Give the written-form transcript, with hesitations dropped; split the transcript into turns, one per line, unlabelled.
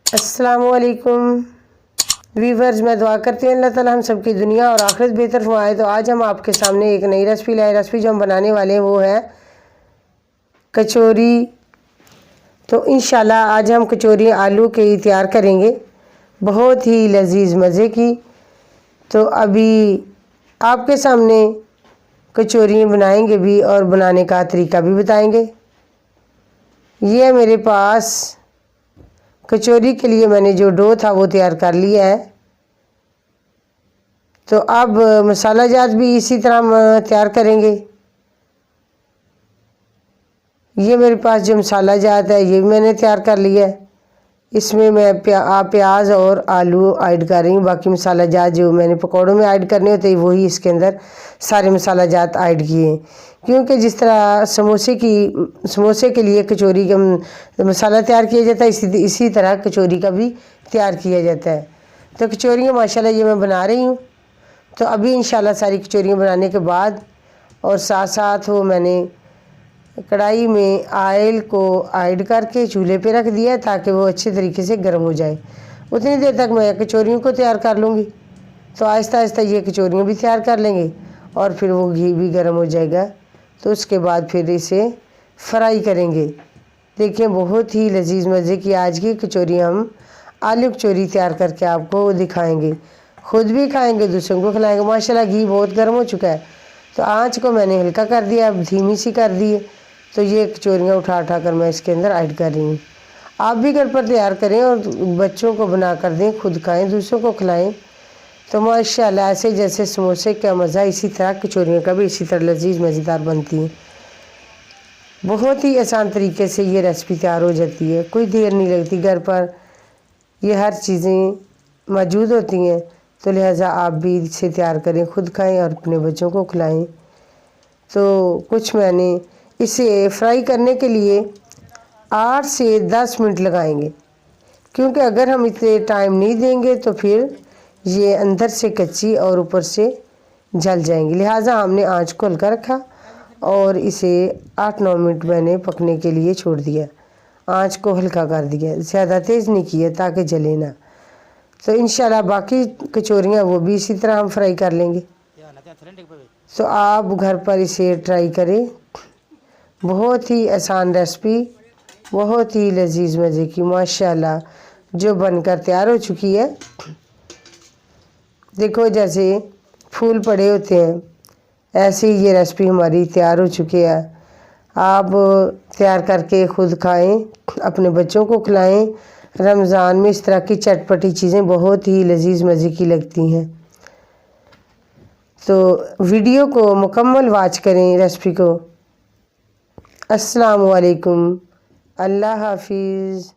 السلام علیکم ویورز، میں دعا کرتی ہوں اللہ تعالیٰ ہم سب کی دنیا اور آخرت بہتر فرمائے۔ تو آج ہم آپ کے سامنے ایک نئی ریسپی لائے۔ ریسپی جو ہم بنانے والے ہیں وہ ہے کچوری۔ تو انشاءاللہ آج ہم کچوری آلو کی تیار کریں گے، بہت ہی لذیذ مزے کی۔ تو ابھی آپ کے سامنے کچوری بنائیں گے بھی اور بنانے کا طریقہ بھی بتائیں گے۔ یہ میرے پاس کچوری کے لیے میں نے جو ڈو تھا وہ تیار کر لیا ہے۔ تو اب مسالہ جات بھی اسی طرح ہم تیار کریں گے۔ یہ میرے پاس جو مسالہ جات ہے یہ بھی میں نے تیار کر لیا ہے۔ اس میں میں پیاز اور آلو ایڈ کر رہی ہوں۔ باقی مسالہ جات جو میں نے پکوڑوں میں ایڈ کرنے ہوتے ہیں وہی اس کے اندر سارے مسالہ جات ایڈ کیے ہیں، کیونکہ جس طرح سموسے کے لیے کچوری کا مسالہ تیار کیا جاتا ہے اسی طرح کچوری کا بھی تیار کیا جاتا ہے۔ تو کچوریاں ماشاءاللہ یہ میں بنا رہی ہوں۔ تو ابھی انشاءاللہ ساری کچوریاں بنانے کے بعد اور ساتھ ساتھ وہ میں نے کڑھائی میں آئل کو ایڈ کر کے چولہے پہ رکھ دیا تاکہ وہ اچھے طریقے سے گرم ہو جائے۔ اتنی دیر تک میں کچوریوں کو تیار کر لوں گی۔ تو آہستہ آہستہ یہ کچوریاں بھی تیار کر لیں گے اور پھر وہ گھی بھی گرم ہو جائے گا تو اس کے بعد پھر اسے فرائی کریں گے۔ دیکھیں بہت ہی لذیذ مزے کی آج کی کچوریاں ہم آلو کچوری تیار کر کے آپ کو دکھائیں گے، خود بھی کھائیں گے دوسروں کو کھلائیں گے۔ ماشاءاللہ گھی بہت گرم ہو چکا ہے تو آنچ کو میں نے ہلکا کر دیا، اب دھیمی سی کر دی ہے۔ تو یہ کچوریاں اٹھا کر میں اس کے اندر ایڈ کر رہی ہوں۔ آپ بھی گھر پر تیار کریں اور بچوں کو بنا کر دیں، خود کھائیں دوسروں کو کھلائیں۔ تو ماشاءاللہ ایسے جیسے سموسے کا مزہ اسی طرح کچوریاں کا بھی اسی طرح لذیذ مزیدار بنتی ہیں۔ بہت ہی آسان طریقے سے یہ ریسپی تیار ہو جاتی ہے، کوئی دیر نہیں لگتی، گھر پر یہ ہر چیزیں موجود ہوتی ہیں۔ تو لہٰذا آپ بھی اسے تیار کریں، خود کھائیں اور اپنے بچوں کو کھلائیں۔ تو کچھ میں نے اسے فرائی کرنے کے لیے 8 سے 10 منٹ لگائیں گے، کیونکہ اگر ہم اسے ٹائم نہیں دیں گے تو پھر یہ اندر سے کچی اور اوپر سے جل جائیں گے۔ لہٰذا ہم نے آنچ کو ہلکا رکھا اور اسے 8-9 منٹ میں نے پکنے کے لیے چھوڑ دیا، آنچ کو ہلکا کر دیا، زیادہ تیز نہیں کیا تاکہ جلے نہ۔ تو انشاءاللہ باقی کچوریاں وہ بھی اسی طرح ہم فرائی کر لیں گے۔ تو آپ گھر پر اسے ٹرائی کریں، بہت ہی آسان ریسپی، بہت ہی لذیذ مزے کی ماشاءاللہ جو بن کر تیار ہو چکی ہے۔ دیکھو جیسے پھول پڑے ہوتے ہیں ایسے ہی یہ ریسپی ہماری تیار ہو چکی ہے۔ آپ تیار کر کے خود کھائیں، اپنے بچوں کو کھلائیں۔ رمضان میں اس طرح کی چٹپٹی چیزیں بہت ہی لذیذ مزے کی لگتی ہیں۔ تو ویڈیو کو مکمل واچ کریں ریسپی کو۔ السلام علیکم، اللہ حافظ۔